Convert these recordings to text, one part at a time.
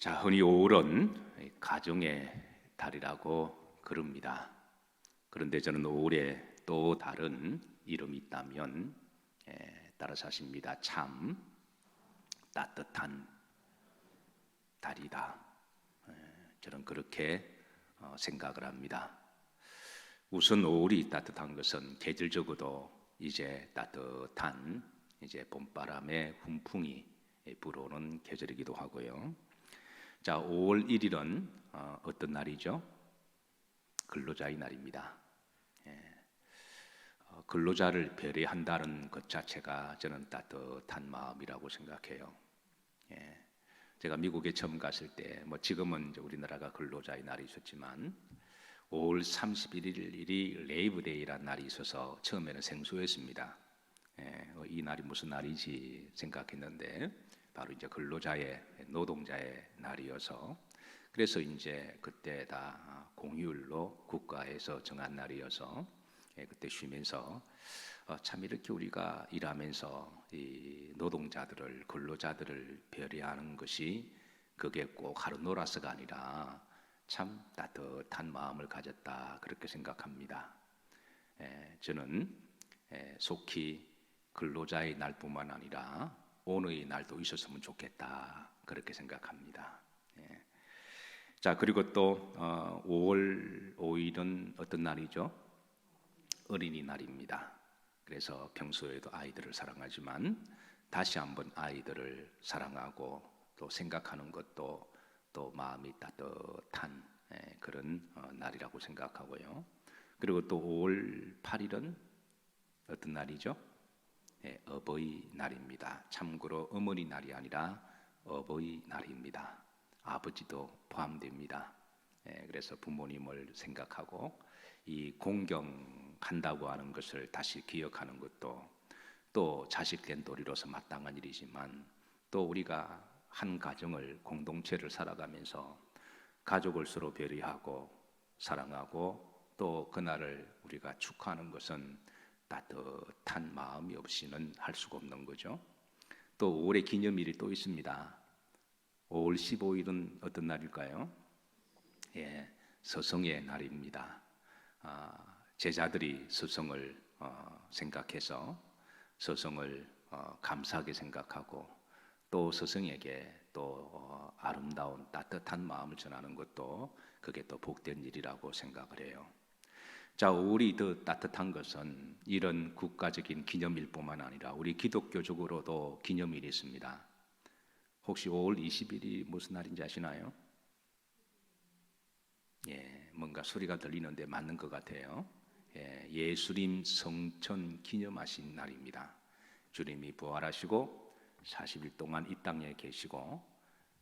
자, 흔히 5월은 가정의 달이라고 그럽니다. 그런데 저는 5월에 또 다른 이름이 있다면 따라서 하십니다. 참 따뜻한 달이다. 저는 그렇게 생각을 합니다. 우선 5월이 따뜻한 것은 계절적으로도 이제 따뜻한 봄바람의 훈풍이 불어오는 계절이기도 하고요. 자, 5월 1일은 어떤 날이죠? 근로자의 날입니다. 근로자를 배려한다는 것 자체가 저는 따뜻한 마음이라고 생각해요. 제가 미국에 처음 갔을 때, 지금은 이제 우리나라가 근로자의 날이 있었지만 5월 31일이 레이브데이라는 날이 있어서 처음에는 생소했습니다. 이 날이 무슨 날이지 생각했는데 바로 이제 근로자의 노동자의 날이어서 그래서 이제 그때 다 공휴일로 국가에서 정한 날이어서 그때 쉬면서 참 이렇게 우리가 일하면서 이 노동자들을 근로자들을 배려하는 것이 그게 꼭 하루 놀아서가 아니라 참 따뜻한 마음을 가졌다 그렇게 생각합니다. 저는 속히 근로자의 날뿐만 아니라 오늘의 날도 있었으면 좋겠다 그렇게 생각합니다. 자, 그리고 또 5월 5일은 어떤 날이죠? 어린이날입니다. 그래서 평소에도 아이들을 사랑하지만 다시 한번 아이들을 사랑하고 또 생각하는 것도 또 마음이 따뜻한 그런 날이라고 생각하고요. 그리고 또 5월 8일은 어떤 날이죠? 어버이날입니다. 참고로 어머니날이 아니라 어버이날입니다. 아버지도 포함됩니다. 그래서 부모님을 생각하고 이 공경한다고 하는 것을 다시 기억하는 것도 또 자식된 도리로서 마땅한 일이지만 또 우리가 한 가정을 공동체를 살아가면서 가족을 서로 배려하고 사랑하고 또 그날을 우리가 축하하는 것은 따뜻한 마음이 없이는 할 수가 없는 거죠. 또 5월의 기념일이 또 있습니다. 5월 15일은 어떤 날일까요? 서성의 날입니다. 제자들이 서성을 생각해서 서성을 감사하게 생각하고 또 서성에게 또 아름다운 따뜻한 마음을 전하는 것도 그게 또 복된 일이라고 생각을 해요. 자, 5월이 더 따뜻한 것은 이런 국가적인 기념일뿐만 아니라 우리 기독교적으로도 기념일이 있습니다. 혹시 5월 20일이 무슨 날인지 아시나요? 뭔가 소리가 들리는데 맞는 것 같아요. 예수님 성천 기념하신 날입니다. 주님이 부활하시고 40일 동안 이 땅에 계시고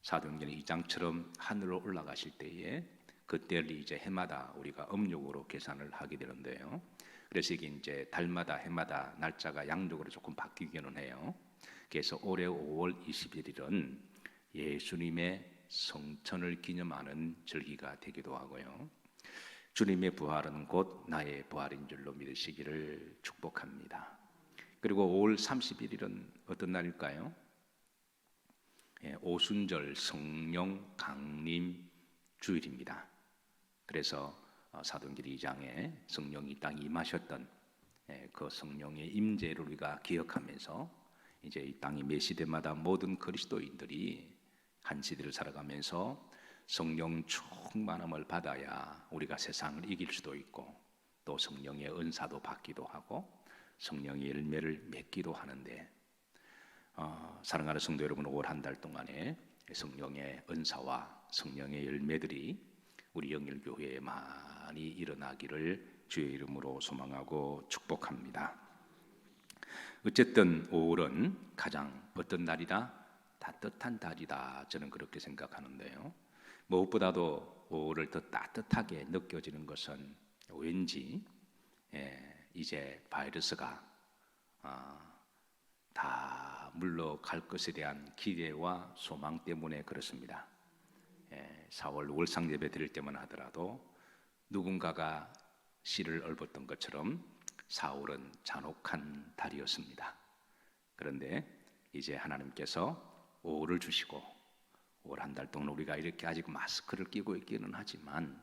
사도행전 2장처럼 하늘로 올라가실 때에 그때를 이제 해마다 우리가 음력으로 계산을 하게 되는데요. 그래서 이게 이제 달마다 해마다 날짜가 양력으로 조금 바뀌기는 해요. 그래서 올해 5월 21일은 예수님의 성천을 기념하는 절기가 되기도 하고요. 주님의 부활은 곧 나의 부활인 줄로 믿으시기를 축복합니다. 그리고 5월 31일은 어떤 날일까요? 오순절 성령 강림 주일입니다. 그래서 사도행전 2장에 성령이 땅에 임하셨던 그 성령의 임재를 우리가 기억하면서 이제 이 땅의 매 시대마다 모든 그리스도인들이 한 시대를 살아가면서 성령 충만함을 받아야 우리가 세상을 이길 수도 있고 또 성령의 은사도 받기도 하고 성령의 열매를 맺기도 하는데 사랑하는 성도 여러분, 올 한 달 동안에 성령의 은사와 성령의 열매들이 우리 영일교회에 많이 일어나기를 주의 이름으로 소망하고 축복합니다. 어쨌든 5월은 가장 어떤 날이다? 따뜻한 달이다. 저는 그렇게 생각하는데요. 무엇보다도 5월을 더 따뜻하게 느껴지는 것은 왠지 이제 바이러스가 다 물러갈 것에 대한 기대와 소망 때문에 그렇습니다. 4월 월상 예배 드릴 때만 하더라도 누군가가 씨를 읊었던 것처럼 4월은 잔혹한 달이었습니다. 그런데 이제 하나님께서 5월을 주시고 올 한 달 동안 우리가 이렇게 아직 마스크를 끼고 있기는 하지만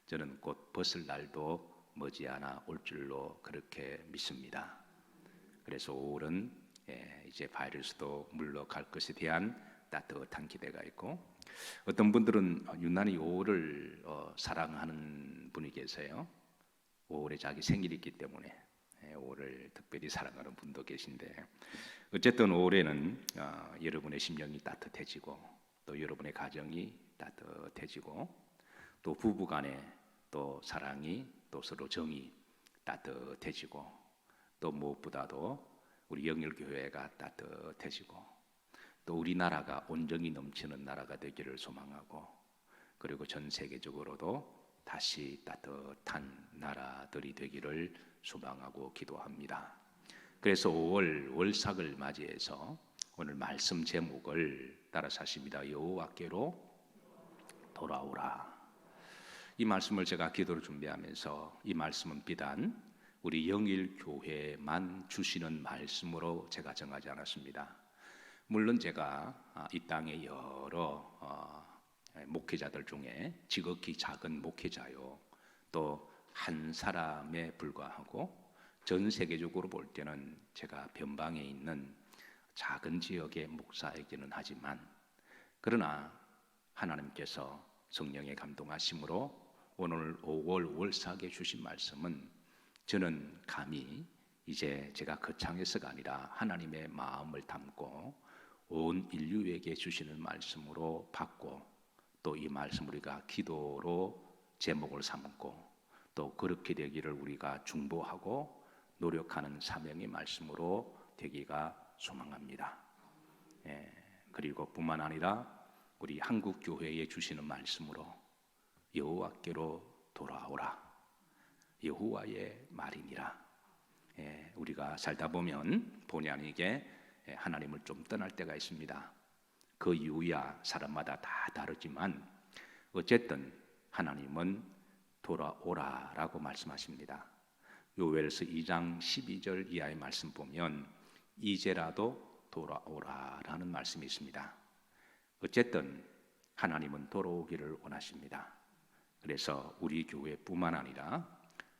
저는 곧 벗을 날도 머지않아 올 줄로 그렇게 믿습니다. 그래서 5월은 이제 바이러스도 물러갈 것에 대한 따뜻한 기대가 있고, 어떤 분들은 유난히 5월을 사랑하는 분이 계세요. 5월에 자기 생일이 있기 때문에 5월을 특별히 사랑하는 분도 계신데, 어쨌든 5월에는 여러분의 심령이 따뜻해지고 또 여러분의 가정이 따뜻해지고 또 부부간에 또 사랑이 또 서로 정이 따뜻해지고 또 무엇보다도 우리 영일교회가 따뜻해지고 또 우리나라가 온정이 넘치는 나라가 되기를 소망하고, 그리고 전 세계적으로도 다시 따뜻한 나라들이 되기를 소망하고 기도합니다. 그래서 5월 월삭을 맞이해서 오늘 말씀 제목을 따라서 하십니다. 여호와께로 돌아오라. 이 말씀을 제가 기도로 준비하면서 이 말씀은 비단 우리 영일교회만 주시는 말씀으로 제가 정하지 않았습니다. 물론 제가 이 땅의 여러 목회자들 중에 지극히 작은 목회자요, 또 한 사람에 불과하고 전 세계적으로 볼 때는 제가 변방에 있는 작은 지역의 목사이기는 하지만, 그러나 하나님께서 성령의 감동하심으로 오늘 5월 월삭에 주신 말씀은 저는 감히 이제 제가 거창해서가 아니라 하나님의 마음을 담고 온 인류에게 주시는 말씀으로 받고, 또 이 말씀 우리가 기도로 제목을 삼고 또 그렇게 되기를 우리가 중보하고 노력하는 사명의 말씀으로 되기가 소망합니다. 그리고 뿐만 아니라 우리 한국 교회에 주시는 말씀으로 여호와께로 돌아오라. 여호와의 말이니라. 우리가 살다 보면 본의 아니게 하나님을 좀 떠날 때가 있습니다. 그 이유야 사람마다 다 다르지만 어쨌든 하나님은 돌아오라라고 말씀하십니다. 요엘서 2장 12절 이하의 말씀 보면 이제라도 돌아오라라는 말씀이 있습니다. 어쨌든 하나님은 돌아오기를 원하십니다. 그래서 우리 교회뿐만 아니라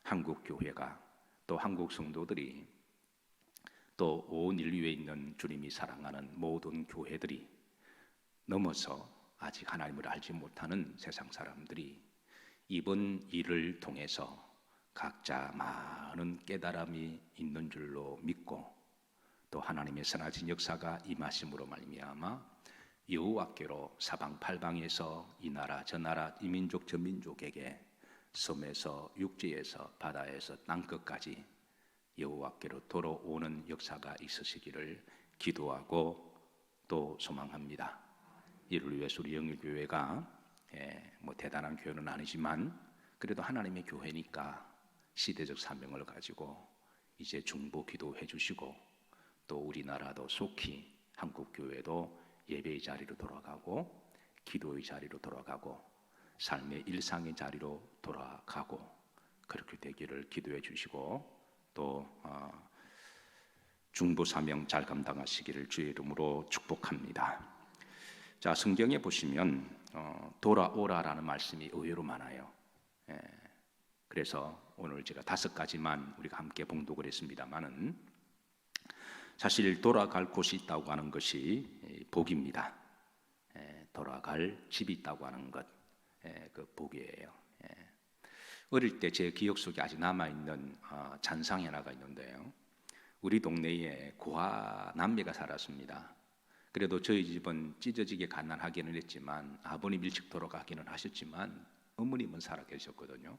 한국 교회가 또 한국 성도들이 또 온 인류에 있는 주님이 사랑하는 모든 교회들이 넘어서 아직 하나님을 알지 못하는 세상 사람들이 이번 일을 통해서 각자 많은 깨달음이 있는 줄로 믿고 또 하나님의 선하신 역사가 임하심으로 말미암아 여호와께로 사방팔방에서 이 나라 저 나라 이 민족 저 민족에게 섬에서 육지에서 바다에서 땅끝까지 여호와께로 돌아오는 역사가 있으시기를 기도하고 또 소망합니다. 이를 위해서 우리 영일교회가 뭐 대단한 교회는 아니지만 그래도 하나님의 교회니까 시대적 사명을 가지고 이제 중보 기도해 주시고 또 우리나라도 속히 한국 교회도 예배의 자리로 돌아가고 기도의 자리로 돌아가고 삶의 일상의 자리로 돌아가고 그렇게 되기를 기도해 주시고 또 중보 사명 잘 감당하시기를 주의 이름으로 축복합니다. 자, 성경에 보시면 돌아오라라는 말씀이 의외로 많아요. 그래서 오늘 제가 5가지만 우리가 함께 봉독을 했습니다만은 사실 돌아갈 곳이 있다고 하는 것이 복입니다. 돌아갈 집이 있다고 하는 것, 그 복이에요. 어릴 때 제 기억 속에 아직 남아있는 잔상이 하나가 있는데요. 우리 동네에 고아 남매가 살았습니다. 그래도 저희 집은 찢어지게 가난하기는 했지만 아버님 일찍 돌아가기는 하셨지만 어머님은 살아계셨거든요.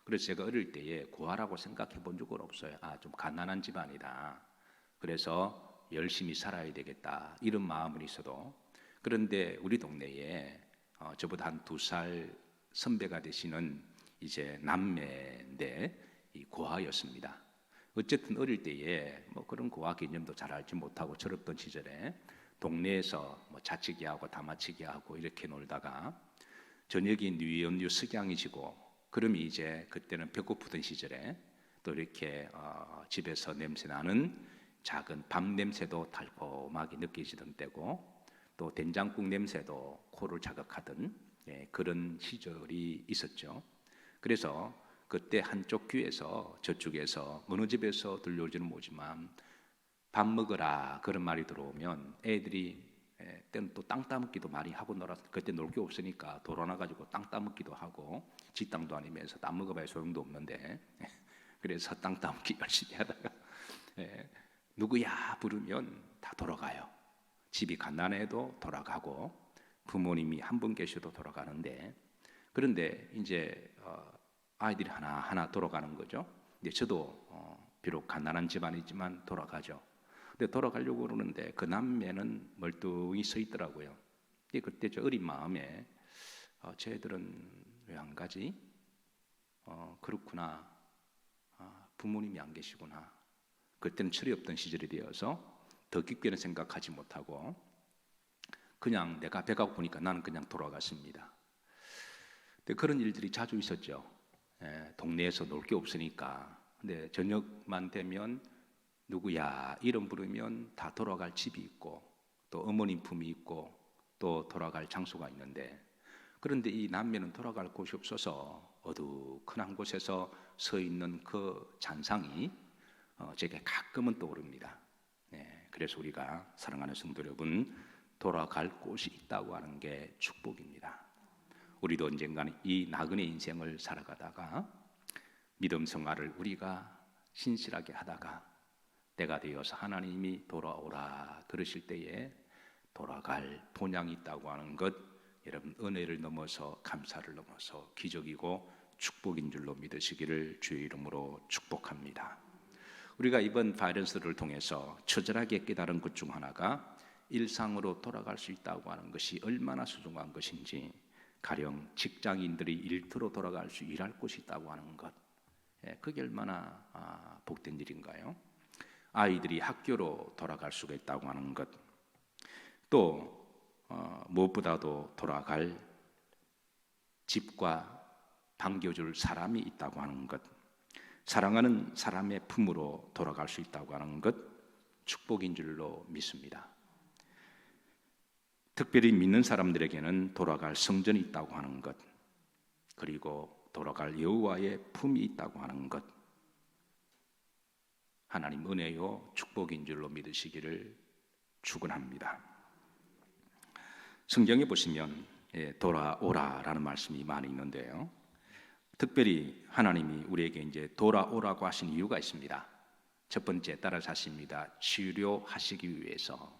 그래서 제가 어릴 때에 고아라고 생각해 본 적은 없어요. 좀 가난한 집안이다. 그래서 열심히 살아야 되겠다 이런 마음은 있어도, 그런데 우리 동네에 저보다 한 2살 선배가 되시는 이제 남매인데 이 고아였습니다. 어쨌든 어릴 때에 뭐 그런 고아 개념도 잘 알지 못하고 철없던 시절에 동네에서 뭐 자치기 하고 다마치기 하고 이렇게 놀다가 저녁이 뉘연뉘 석양이 지고 그러면 이제 그때는 배고프던 시절에 또 이렇게 집에서 냄새 나는 작은 밥 냄새도 달콤하게 느껴지던 때고 또 된장국 냄새도 코를 자극하던 그런 시절이 있었죠. 그래서 그때 한쪽 귀에서 저쪽에서 어느 집에서 들려오지는 모지만 밥 먹으라 그런 말이 들어오면 애들이 때는 또 땅 따먹기도 많이 하고 놀았. 그때 놀 게 없으니까 돌아나가지고 땅 따먹기도 하고 지 땅도 아니면서 땅 먹어봐야 소용도 없는데 그래서 땅 따먹기 열심히 하다가 누구야 부르면 다 돌아가요. 집이 가난해도 돌아가고 부모님이 한 분 계셔도 돌아가는데 그런데 이제 아이들이 하나하나 돌아가는 거죠. 근데 저도 비록 가난한 집안이지만 돌아가죠. 근데 돌아가려고 그러는데 그 남매는 멀뚱히 서 있더라고요. 그때 저 어린 마음에 쟤들은 왜 안 가지? 그렇구나. 부모님이 안 계시구나. 그때는 철이 없던 시절이 되어서 더 깊게는 생각하지 못하고 그냥 내가 배가 고프니까 나는 그냥 돌아갔습니다. 근데 그런 일들이 자주 있었죠. 동네에서 놀 게 없으니까. 근데 저녁만 되면 누구야 이름 부르면 다 돌아갈 집이 있고 또 어머님 품이 있고 또 돌아갈 장소가 있는데 그런데 이 남매는 돌아갈 곳이 없어서 어두컴한 곳에서 서 있는 그 잔상이 제게 가끔은 떠오릅니다. 그래서 우리가 사랑하는 성도 여러분 돌아갈 곳이 있다고 하는 게 축복입니다. 우리도 언젠가는 이 나그네 인생을 살아가다가 믿음 생활을 우리가 신실하게 하다가 때가 되어서 하나님이 돌아오라 그러실 때에 돌아갈 본향이 있다고 하는 것 여러분 은혜를 넘어서 감사를 넘어서 기적이고 축복인 줄로 믿으시기를 주의 이름으로 축복합니다. 우리가 이번 바이런스를 통해서 처절하게 깨달은 것 중 하나가 일상으로 돌아갈 수 있다고 하는 것이 얼마나 소중한 것인지 가령 직장인들이 일터로 돌아갈 수 일할 곳이 있다고 하는 것 그게 얼마나 복된 일인가요? 아이들이 학교로 돌아갈 수가 있다고 하는 것 또 무엇보다도 돌아갈 집과 반겨줄 사람이 있다고 하는 것 사랑하는 사람의 품으로 돌아갈 수 있다고 하는 것 축복인 줄로 믿습니다. 특별히 믿는 사람들에게는 돌아갈 성전이 있다고 하는 것 그리고 돌아갈 여호와의 품이 있다고 하는 것 하나님 은혜요 축복인 줄로 믿으시기를 축원합니다. 성경에 보시면 돌아오라라는 말씀이 많이 있는데요. 특별히 하나님이 우리에게 이제 돌아오라고 하신 이유가 있습니다. 첫 번째 따라서 하십니다. 치료하시기 위해서.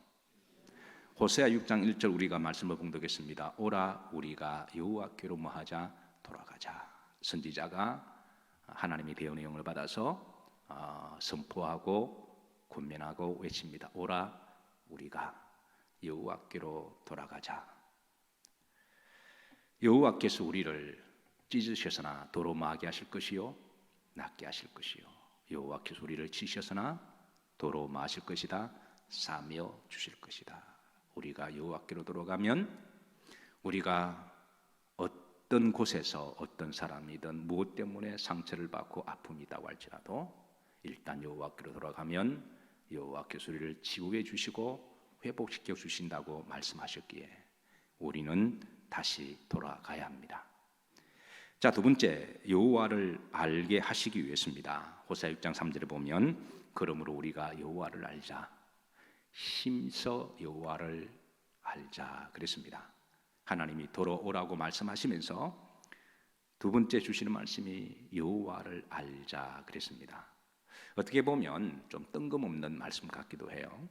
호세아 6장 1절 우리가 말씀을 봉독했습니다. 오라 우리가 여호와께로 뭐하자 돌아가자. 선지자가 하나님의 배운의 영을 받아서 선포하고 권면하고 외칩니다. 오라 우리가 여호와께로 돌아가자. 여호와께서 우리를 찢으셔서나 도로 마게 하실 것이요 낫게 하실 것이요 여호와께서 우리를 치셔서나 도로 마실 것이다 싸며 주실 것이다. 우리가 여호와께로 돌아가면 우리가 어떤 곳에서 어떤 사람이든 무엇 때문에 상처를 받고 아픔이 있다고 할지라도 일단 여호와께로 돌아가면 여호와께서 우리를 치유해 주시고 회복시켜 주신다고 말씀하셨기에 우리는 다시 돌아가야 합니다. 자, 두 번째 여호와를 알게 하시기 위해서입니다. 호세아 6장 3절에 보면 그러므로 우리가 여호와를 알자 힘써 여호와를 알자 그랬습니다. 하나님이 돌아오라고 말씀하시면서 두 번째 주시는 말씀이 여호와를 알자 그랬습니다. 어떻게 보면 좀 뜬금없는 말씀 같기도 해요.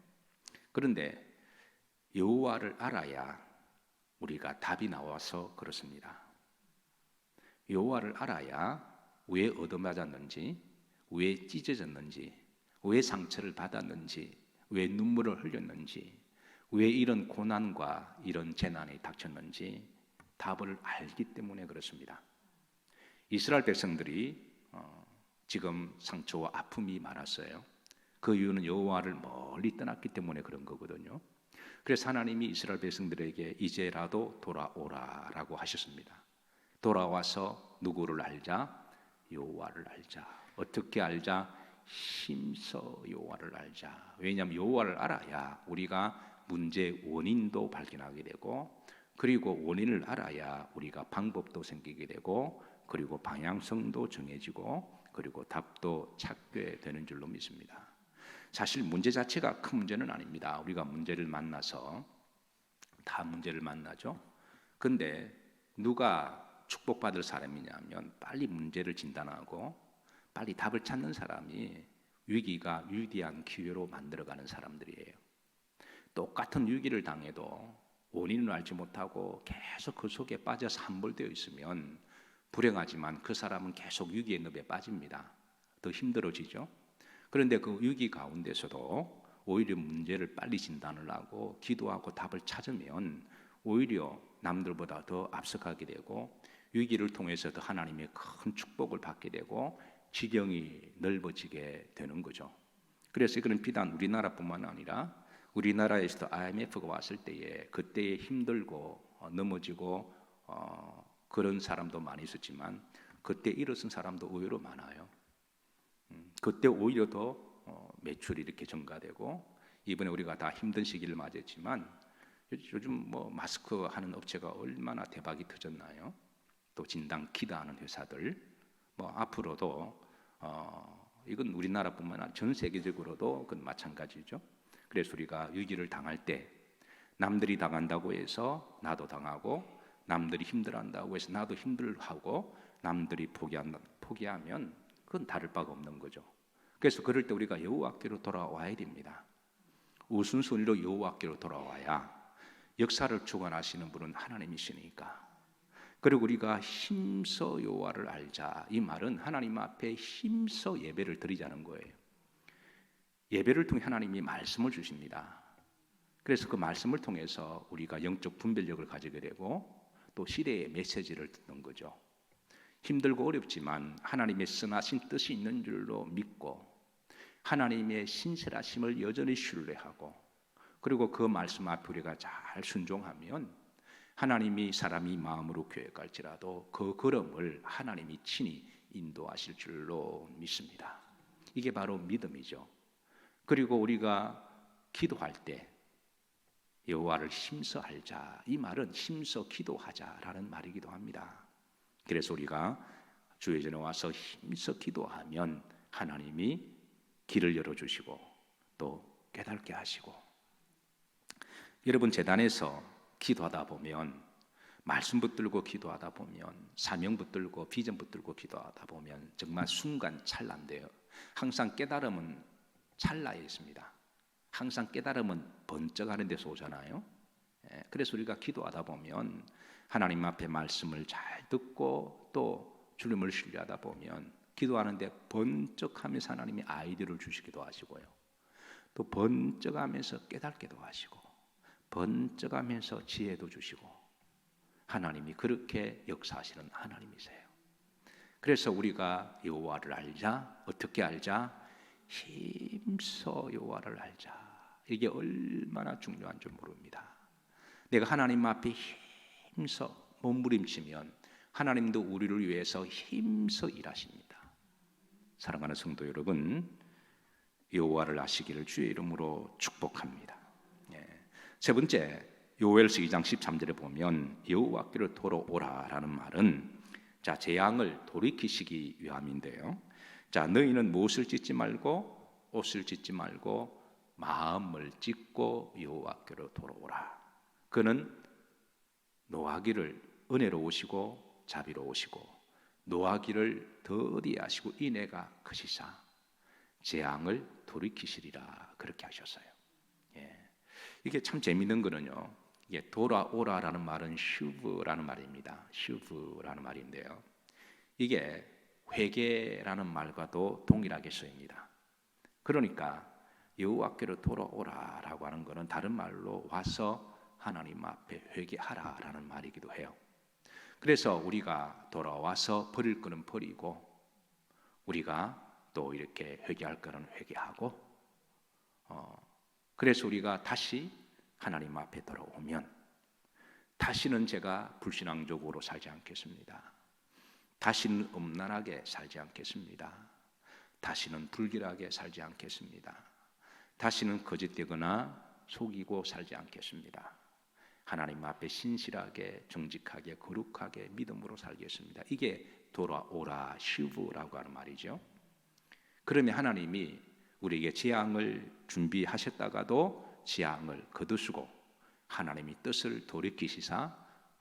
그런데 여호와를 알아야 우리가 답이 나와서 그렇습니다. 여호와를 알아야 왜 얻어맞았는지, 왜 찢어졌는지, 왜 상처를 받았는지, 왜 눈물을 흘렸는지, 왜 이런 고난과 이런 재난이 닥쳤는지 답을 알기 때문에 그렇습니다. 이스라엘 백성들이 지금 상처와 아픔이 많았어요. 그 이유는 여호와를 멀리 떠났기 때문에 그런 거거든요. 그래서 하나님이 이스라엘 백성들에게 이제라도 돌아오라라고 하셨습니다. 돌아와서 누구를 알자? 여호와를 알자. 어떻게 알자? 힘써 여호와를 알자. 왜냐하면 여호와를 알아야 우리가 문제의 원인도 발견하게 되고 그리고 원인을 알아야 우리가 방법도 생기게 되고 그리고 방향성도 정해지고 그리고 답도 찾게 되는 줄로 믿습니다. 사실 문제 자체가 큰 문제는 아닙니다. 우리가 문제를 만나서 다 문제를 만나죠. 근데 누가 축복받을 사람이냐면 빨리 문제를 진단하고 빨리 답을 찾는 사람이 위기가 위대한 기회로 만들어가는 사람들이에요. 똑같은 위기를 당해도 원인을 알지 못하고 계속 그 속에 빠져서 함몰되어 있으면 불행하지만 그 사람은 계속 위기의 늪에 빠집니다. 더 힘들어지죠. 그런데 그 위기 가운데서도 오히려 문제를 빨리 진단을 하고 기도하고 답을 찾으면 오히려 남들보다 더 앞서가게 되고 위기를 통해서 더 하나님의 큰 축복을 받게 되고 지경이 넓어지게 되는 거죠. 그래서 이거는 비단 우리나라뿐만 아니라 우리나라에서도 IMF가 왔을 때에 그때에 힘들고 넘어지고 그런 사람도 많이 있었지만 그때 일어선 사람도 의외로 많아요. 그때 오히려 더 매출이 이렇게 증가되고 이번에 우리가 다 힘든 시기를 맞았지만 요즘 뭐 마스크 하는 업체가 얼마나 대박이 터졌나요? 또 진단 키트 하는 회사들 뭐 앞으로도 이건 우리나라뿐만 아니라 전 세계적으로도 그건 마찬가지죠. 그래서 우리가 위기를 당할 때 남들이 당한다고 해서 나도 당하고 남들이 힘들어한다고 해서 나도 힘들어하고 남들이 포기하면 그건 다를 바가 없는 거죠. 그래서 그럴 때 우리가 여호와께로 돌아와야 됩니다. 우선순위로 여호와께로 돌아와야 역사를 주관하시는 분은 하나님이시니까. 그리고 우리가 힘써 여호와를 알자, 이 말은 하나님 앞에 힘써 예배를 드리자는 거예요. 예배를 통해 하나님이 말씀을 주십니다. 그래서 그 말씀을 통해서 우리가 영적 분별력을 가지게 되고 또 시대의 메시지를 듣는 거죠. 힘들고 어렵지만 하나님의 선하신 뜻이 있는 줄로 믿고 하나님의 신실하심을 여전히 신뢰하고 그리고 그 말씀 앞에 우리가 잘 순종하면 하나님이 사람이 마음으로 계획할지라도 그 걸음을 하나님이 친히 인도하실 줄로 믿습니다. 이게 바로 믿음이죠. 그리고 우리가 기도할 때 여호와를 힘써 알자, 이 말은 힘써 기도하자라는 말이기도 합니다. 그래서 우리가 주의 전에 와서 힘써 기도하면 하나님이 길을 열어주시고 또 깨닫게 하시고, 여러분 재단에서 기도하다 보면 말씀 붙들고 기도하다 보면 사명 붙들고 비전 붙들고 기도하다 보면 정말 순간 찰나인데요. 항상 깨달음은 찰나에 있습니다. 항상 깨달음은 번쩍하는 데서 오잖아요. 그래서 우리가 기도하다 보면 하나님 앞에 말씀을 잘 듣고 또 주님을 신뢰하다 보면 기도하는데 번쩍하면서 하나님이 아이디어를 주시기도 하시고요. 또 번쩍하면서 깨닫기도 하시고 번쩍하면서 지혜도 주시고 하나님이 그렇게 역사하시는 하나님이세요. 그래서 우리가 여호와를 알자. 어떻게 알자? 힘써 여호와를 알자. 이게 얼마나 중요한 줄 모릅니다. 내가 하나님 앞에 힘써 몸부림치면 하나님도 우리를 위해서 힘써 일하십니다. 사랑하는 성도 여러분, 여호와를 아시기를 주의 이름으로 축복합니다. 세 번째, 요엘서 2장 13절에 보면 여호와께로 돌아오라라는 말은 자, 재앙을 돌이키시기 위함인데요. 자, 너희는 무엇을 찢지 말고 옷을 찢지 말고 마음을 찢고 여호와께로 돌아오라. 그는 노하기를 은혜로우시고 자비로우시고 노하기를 더디하시고 인애가 크시사 재앙을 돌이키시리라 그렇게 하셨어요. 이게 참 재미있는 거는요. 이게 돌아오라라는 말은 슈브라는 말입니다. 슈브라는 말인데요. 이게 회개라는 말과도 동일하게 쓰입니다. 그러니까 여호와께로 돌아오라라고 하는 것은 다른 말로 와서 하나님 앞에 회개하라라는 말이기도 해요. 그래서 우리가 돌아와서 버릴 거는 버리고 우리가 또 이렇게 회개할 거는 회개하고 그래서 우리가 다시 하나님 앞에 돌아오면 다시는 제가 불신앙적으로 살지 않겠습니다. 다시는 음란하게 살지 않겠습니다. 다시는 불길하게 살지 않겠습니다. 다시는 거짓되거나 속이고 살지 않겠습니다. 하나님 앞에 신실하게 정직하게 거룩하게 믿음으로 살겠습니다. 이게 돌아오라 슈브라고 하는 말이죠. 그러면 하나님이 우리에게 재앙을 준비하셨다가도 재앙을 거두시고 하나님이 뜻을 돌이키시사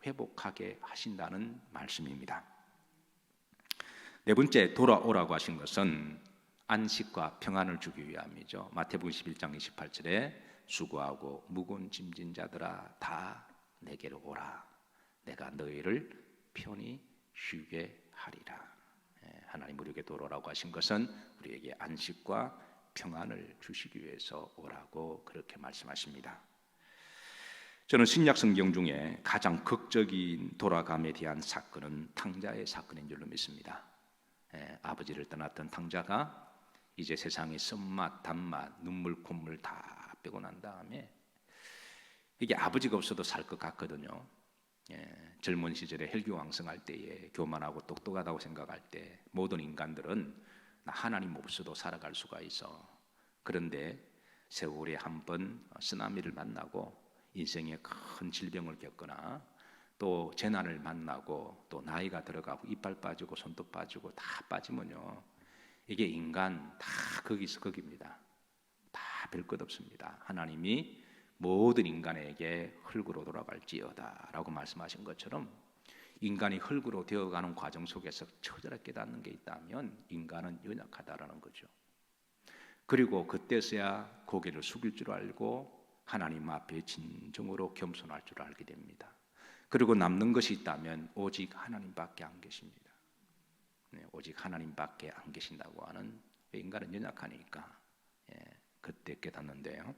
회복하게 하신다는 말씀입니다. 네 번째, 돌아오라고 하신 것은 안식과 평안을 주기 위함이죠. 마태복음 11장 28절에 수고하고 무거운 짐진 자들아 다 내게로 오라. 내가 너희를 편히 쉬게 하리라. 하나님 우리에게 돌아오라고 하신 것은 우리에게 안식과 평안을 주시기 위해서 오라고 그렇게 말씀하십니다. 저는 신약 성경 중에 가장 극적인 돌아감에 대한 사건은 탕자의 사건인 줄로 믿습니다. 아버지를 떠났던 탕자가 이제 세상의 쓴맛, 단맛, 눈물, 콧물 다 빼고 난 다음에 이게 아버지가 없어도 살 것 같거든요. 젊은 시절에 혈기왕성할 때에 교만하고 똑똑하다고 생각할 때 모든 인간들은 나 하나님 없어도 살아갈 수가 있어. 그런데 세월에 한 번 쓰나미를 만나고 인생에 큰 질병을 겪거나 또 재난을 만나고 또 나이가 들어가고 이빨 빠지고 손톱 빠지고 다 빠지면요, 이게 인간 다 거기서 거기입니다. 다 별 것 없습니다. 하나님이 모든 인간에게 흙으로 돌아갈지어다 라고 말씀하신 것처럼 인간이 흙으로 되어가는 과정 속에서 처절하게 깨닫는 게 있다면 인간은 연약하다라는 거죠. 그리고 그때서야 고개를 숙일 줄 알고 하나님 앞에 진정으로 겸손할 줄 알게 됩니다. 그리고 남는 것이 있다면 오직 하나님밖에 안 계십니다. 오직 하나님밖에 안 계신다고 하는, 인간은 연약하니까 그때 깨닫는데요.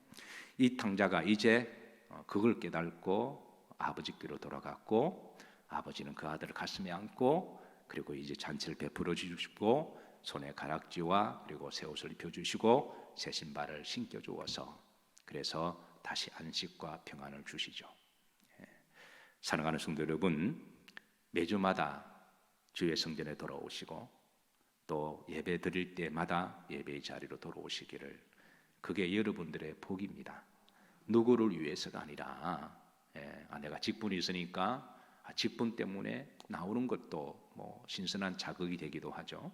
이 탕자가 이제 그걸 깨닫고 아버지께로 돌아갔고 아버지는 그 아들을 가슴에 안고 그리고 이제 잔치를 베풀어 주시고 손에 가락지와 그리고 새 옷을 입혀주시고 새 신발을 신겨 주어서 그래서 다시 안식과 평안을 주시죠. 사랑하는 성도 여러분, 매주마다 주의 성전에 돌아오시고 또 예배 드릴 때마다 예배의 자리로 돌아오시기를, 그게 여러분들의 복입니다. 누구를 위해서가 아니라 내가 직분이 있으니까 직분 때문에 나오는 것도 뭐 신선한 자극이 되기도 하죠.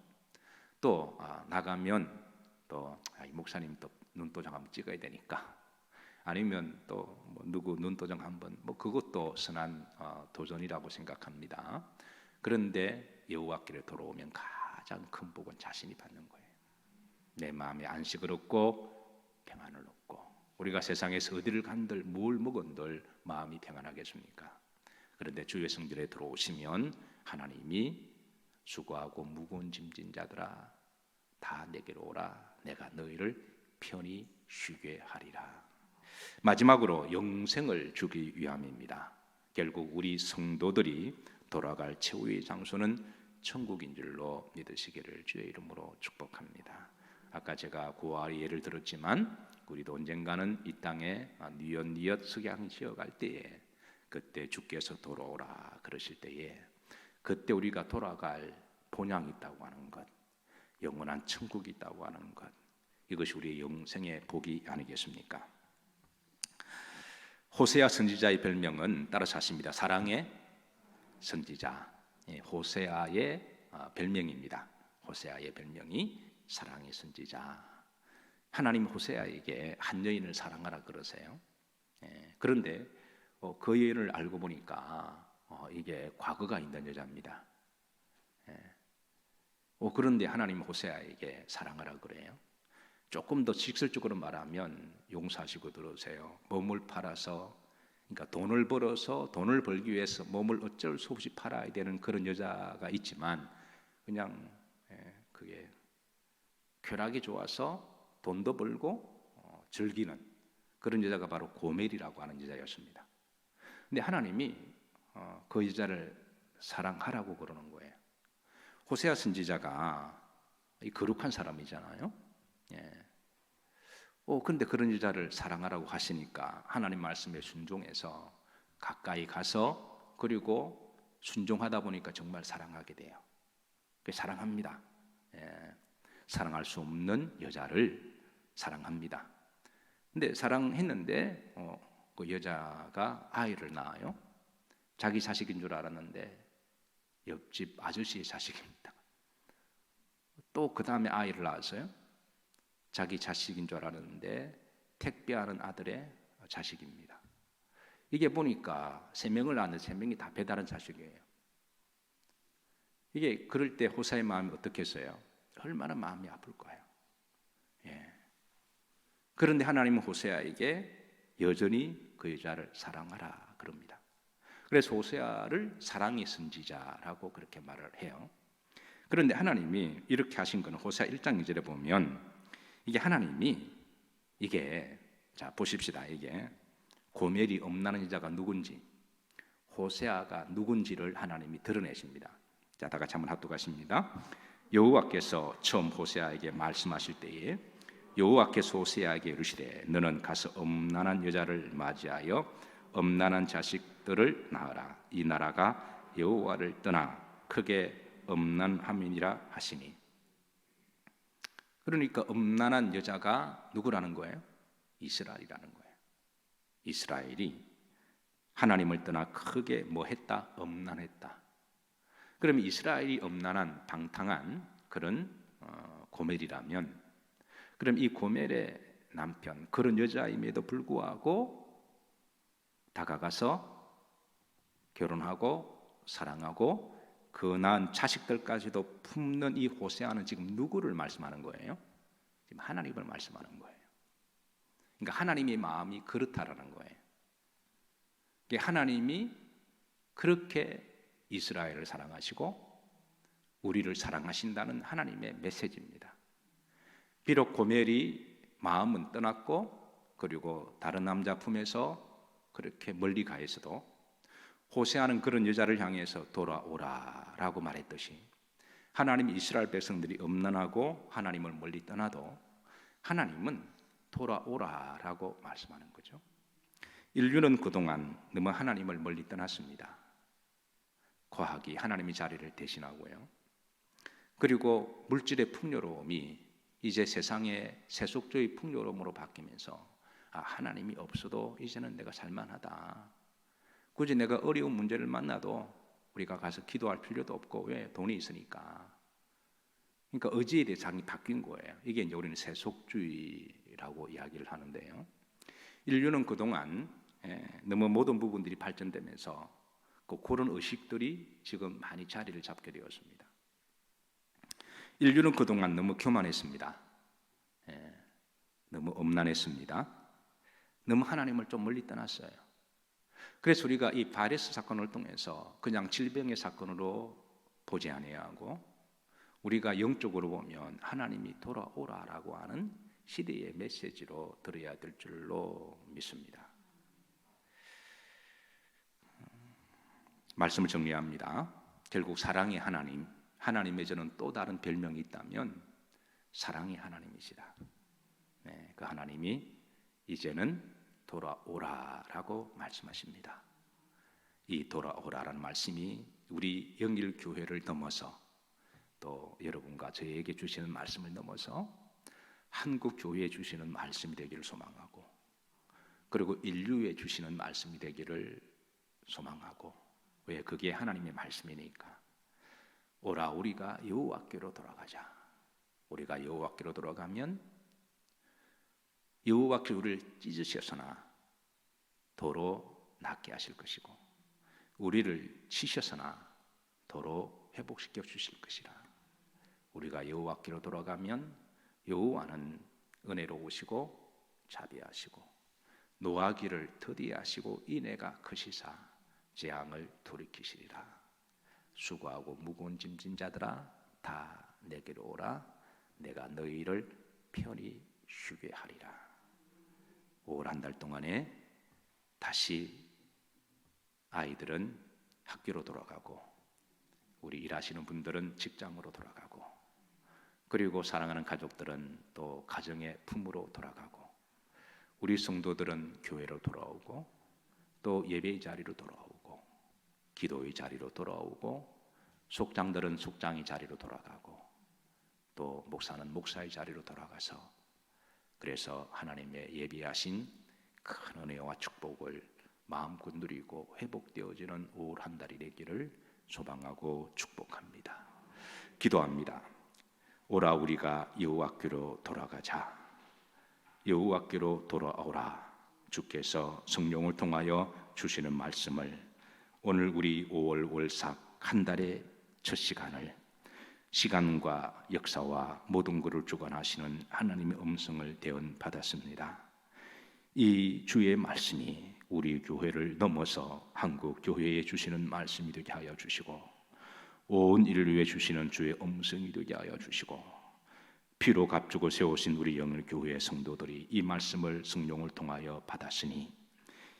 또 나가면 또 이 목사님 또 눈도장 한번 찍어야 되니까, 아니면 또 뭐 누구 눈도장 한번, 뭐 그것도 선한 도전이라고 생각합니다. 그런데 여호와께로 돌아오면 가장 큰 복은 자신이 받는 거예요. 내 마음에 안식을 얻고 평안을 얻고, 우리가 세상에서 어디를 간들 뭘 먹은들 마음이 평안하겠습니까? 그런데 주의 성전에 들어오시면 하나님이 수고하고 무거운 짐진 자들아 다 내게로 오라. 내가 너희를 편히 쉬게 하리라. 마지막으로 영생을 주기 위함입니다. 결국 우리 성도들이 돌아갈 최후의 장소는 천국인 줄로 믿으시기를 주의 이름으로 축복합니다. 아까 제가 고아의 예를 들었지만 우리도 언젠가는 이 땅에 뉘엿뉘엿 석양지어 갈 때에 그때 주께서 돌아오라 그러실 때에 그때 우리가 돌아갈 본향이 있다고 하는 것, 영원한 천국이 있다고 하는 것, 이것이 우리의 영생의 복이 아니겠습니까? 호세아 선지자의 별명은 따라서 하십니다. 사랑의 선지자. 호세아의 별명입니다. 호세아의 별명이 사랑의 선지자. 하나님 호세아에게 한 여인을 사랑하라 그러세요. 그런데 그 여인을 알고 보니까 이게 과거가 있는 여자입니다. 그런데 하나님 호세아에게 사랑하라 그래요. 조금 더 직설적으로 말하면 용서하시고 들으세요. 몸을 팔아서, 그러니까 돈을 벌어서 돈을 벌기 위해서 몸을 어쩔 수 없이 팔아야 되는 그런 여자가 있지만 그냥 그게 쾌락이 좋아서 돈도 벌고 즐기는 그런 여자가 바로 고멜이라고 하는 여자였습니다. 근데 하나님이 그 여자를 사랑하라고 그러는 거예요. 호세아 선지자가 거룩한 사람이잖아요. 근데 그런 여자를 사랑하라고 하시니까 하나님 말씀에 순종해서 가까이 가서 그리고 순종하다 보니까 정말 사랑하게 돼요. 사랑합니다. 사랑할 수 없는 여자를 사랑합니다. 근데 사랑했는데 그 여자가 아이를 낳아요. 자기 자식인 줄 알았는데 옆집 아저씨의 자식입니다. 또 그 다음에 아이를 낳았어요. 자기 자식인 줄 알았는데 택배하는 아들의 자식입니다. 이게 보니까 3명을 낳았는데 3명이 다 배다른 자식이에요. 이게 그럴 때 호세아의 마음이 어떻겠어요? 얼마나 마음이 아플 거예요. 예. 그런데 하나님은 호세아에게 여전히 그 여자를 사랑하라 그럽니다. 그래서 호세아를 사랑의 선지자라고 그렇게 말을 해요. 그런데 하나님이 이렇게 하신 것은 호세아 1장 2절에 보면 이게 하나님이 이게 자 보십시다. 이게 고멜이 엄나는 여자가 누군지 호세아가 누군지를 하나님이 드러내십니다. 자, 다 같이 한번 합독하십니다. 여호와께서 처음 호세아에게 말씀하실 때에 여호와께서 호세아에게 이르시되 너는 가서 엄난한 여자를 맞이하여 엄난한 자식들을 낳으라. 이 나라가 여호와를 떠나 크게 엄난함이니라 하시니. 그러니까 엄난한 여자가 누구라는 거예요? 이스라엘이라는 거예요. 이스라엘이 하나님을 떠나 크게 뭐 했다? 엄난했다. 그러면 이스라엘이 엄난한 방탕한 그런 고멜이라면 그럼 이 고멜의 남편 그런 여자임에도 불구하고 다가가서 결혼하고 사랑하고 그 낳은 자식들까지도 품는 이 호세아는 지금 누구를 말씀하는 거예요? 지금 하나님을 말씀하는 거예요. 그러니까 하나님의 마음이 그렇다라는 거예요. 하나님이 그렇게 이스라엘을 사랑하시고 우리를 사랑하신다는 하나님의 메시지입니다. 비록 고멜이 마음은 떠났고 그리고 다른 남자 품에서 그렇게 멀리 가 있어도 호세아는 그런 여자를 향해서 돌아오라라고 말했듯이 하나님이 이스라엘 백성들이 엄난하고 하나님을 멀리 떠나도 하나님은 돌아오라라고 말씀하는 거죠. 인류는 그동안 너무 하나님을 멀리 떠났습니다. 과학이 하나님의 자리를 대신하고요. 그리고 물질의 풍요로움이 이제 세상의 세속주의 풍요로움으로 바뀌면서 하나님이 없어도 이제는 내가 살만하다. 굳이 내가 어려운 문제를 만나도 우리가 가서 기도할 필요도 없고 왜? 돈이 있으니까. 그러니까 의지에 대해 장이 바뀐 거예요. 이게 이제 우리는 세속주의라고 이야기를 하는데요. 인류는 그동안 너무 모든 부분들이 발전되면서 그런 의식들이 지금 많이 자리를 잡게 되었습니다. 인류는 그동안 너무 교만했습니다. 너무 엄난했습니다. 너무 하나님을 좀 멀리 떠났어요. 그래서 우리가 이 바레스 사건을 통해서 그냥 질병의 사건으로 보지 아니해야 하고 우리가 영적으로 보면 하나님이 돌아오라라고 하는 시대의 메시지로 들어야 될 줄로 믿습니다. 말씀을 정리합니다. 결국 사랑의 하나님, 하나님의 저는 또 다른 별명이 있다면 사랑의 하나님이시다. 그 하나님이 이제는 돌아오라라고 말씀하십니다. 이 돌아오라라는 말씀이 우리 영일교회를 넘어서 또 여러분과 저에게 주시는 말씀을 넘어서 한국교회에 주시는 말씀이 되기를 소망하고 그리고 인류에 주시는 말씀이 되기를 소망하고 왜? 그게 하나님의 말씀이니까. 오라 우리가 여호와께로 돌아가자. 우리가 여호와께로 돌아가면 여호와께서 우리를 찢으셨으나 도로 낫게 하실 것이고 우리를 치셨으나 도로 회복시켜 주실 것이라. 우리가 여호와께로 돌아가면 여호와는 은혜로우시고 자비하시고 노하기를 더디하시고 인애가 크시사 재앙을 돌이키시리라. 수고하고 무거운 짐진 자들아 다 내게로 오라. 내가 너희를 편히 쉬게 하리라. 올 한 달 동안에 다시 아이들은 학교로 돌아가고 우리 일하시는 분들은 직장으로 돌아가고 그리고 사랑하는 가족들은 또 가정의 품으로 돌아가고 우리 성도들은 교회로 돌아오고 또 예배의 자리로 돌아오고 기도의 자리로 돌아오고 속장들은 속장의 자리로 돌아가고 또 목사는 목사의 자리로 돌아가서 그래서 하나님의 예비하신 큰 은혜와 축복을 마음껏 누리고 회복되어지는 5월 한 달이 되기를 소망하고 축복합니다. 기도합니다. 오라 우리가 여호와께로 돌아가자. 여호와께로 돌아오라. 주께서 성령을 통하여 주시는 말씀을 오늘 우리 5월 월삭 한 달의 첫 시간을 시간과 역사와 모든 것을 주관하시는 하나님의 음성을 대언 받았습니다. 이 주의 말씀이 우리 교회를 넘어서 한국 교회에 주시는 말씀이 되게 하여 주시고 온 인류에 주시는 주의 음성이 되게 하여 주시고 피로 값주고 세우신 우리 영일 교회의 성도들이 이 말씀을 성령을 통하여 받았으니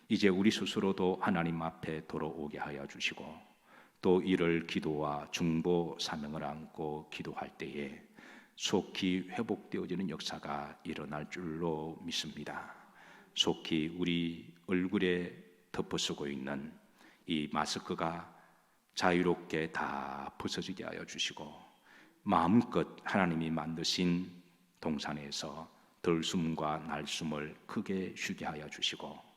이제 우리 스스로도 하나님 앞에 돌아오게 하여 주시고 또 이를 기도와 중보 사명을 안고 기도할 때에 속히 회복되어지는 역사가 일어날 줄로 믿습니다. 속히 우리 얼굴에 덮어쓰고 있는 이 마스크가 자유롭게 다 벗어지게 하여 주시고 마음껏 하나님이 만드신 동산에서 들숨과 날숨을 크게 쉬게 하여 주시고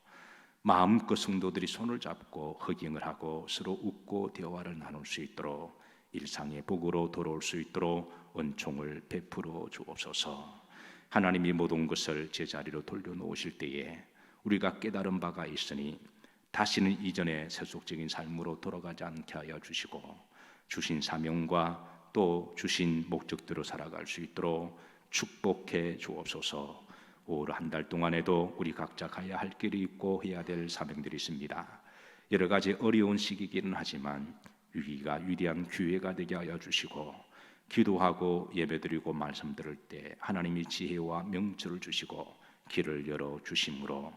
마음껏 성도들이 손을 잡고 허경을 하고 서로 웃고 대화를 나눌 수 있도록 일상의 복으로 돌아올 수 있도록 은총을 베풀어 주옵소서. 하나님이 모든 것을 제자리로 돌려놓으실 때에 우리가 깨달은 바가 있으니 다시는 이전의 세속적인 삶으로 돌아가지 않게 하여 주시고 주신 사명과 또 주신 목적대로 살아갈 수 있도록 축복해 주옵소서. 올 한 달 동안에도 우리 각자 가야 할 길이 있고 해야 될 사명들이 있습니다. 여러 가지 어려운 시기이기는 하지만 위기가 위대한 기회가 되게 하여 주시고 기도하고 예배드리고 말씀 들을 때 하나님이 지혜와 명철을 주시고 길을 열어 주심으로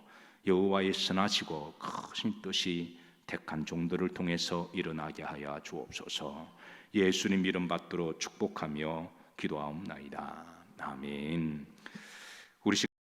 여호와의 선하시고 크신 뜻이 택한 종들을 통해서 일어나게 하여 주옵소서. 예수님 이름 받들어 축복하며 기도하옵나이다. 아멘.